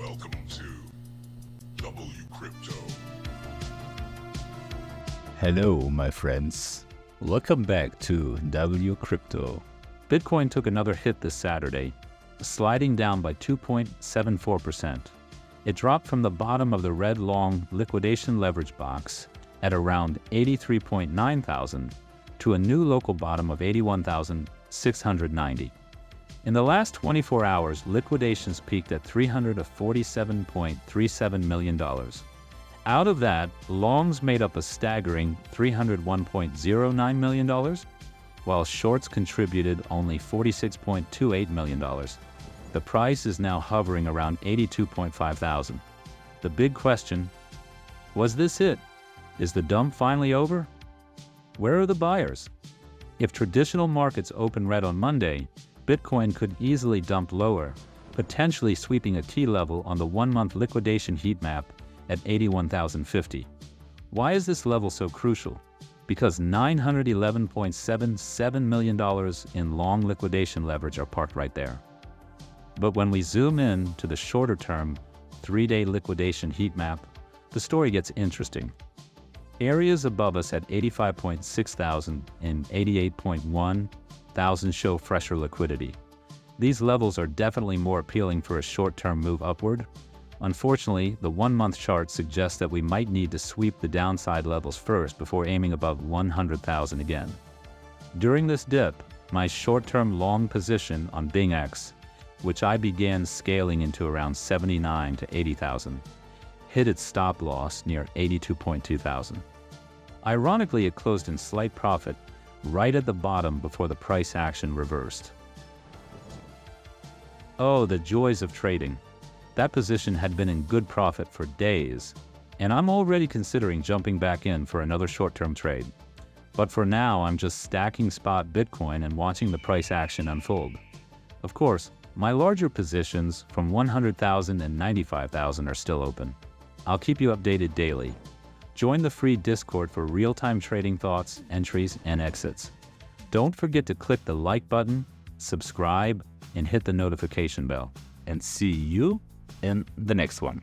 Welcome to WCrypto. Hello, my friends. Welcome back to WCrypto. Bitcoin took another hit this Saturday, sliding down by 2.74%. It dropped from the bottom of the red long liquidation leverage box at around 83.9 thousand to a new local bottom of 81,690. In the last 24 hours, liquidations peaked at $347.37 million. Out of that, longs made up a staggering $301.09 million, while shorts contributed only $46.28 million. The price is now hovering around 82.5 thousand. The big question, was this it? Is the dump finally over? Where are the buyers? If traditional markets open red on Monday, Bitcoin could easily dump lower, potentially sweeping a key level on the one-month liquidation heat map at 81,050. Why is this level so crucial? Because $911.77 million in long liquidation leverage are parked right there. But when we zoom in to the shorter-term, 3-day liquidation heat map, the story gets interesting. Areas above us at 85.6 thousand and 88.1 thousand show fresher liquidity. These levels are definitely more appealing for a short-term move upward. Unfortunately, the one-month chart suggests that we might need to sweep the downside levels first before aiming above 100,000 again. During this dip, my short-term long position on BingX, which I began scaling into around 79 to 80,000, hit its stop loss near 82.2 thousand. Ironically, it closed in slight profit right at the bottom before the price action reversed. Oh, the joys of trading. That position had been in good profit for days, and I'm already considering jumping back in for another short-term trade. But for now, I'm just stacking spot Bitcoin and watching the price action unfold. Of course, my larger positions from 100,000 and 95,000 are still open. I'll keep you updated daily. Join the free Discord for real-time trading thoughts, entries, and exits. Don't forget to click the like button, subscribe, and hit the notification bell. And see you in the next one.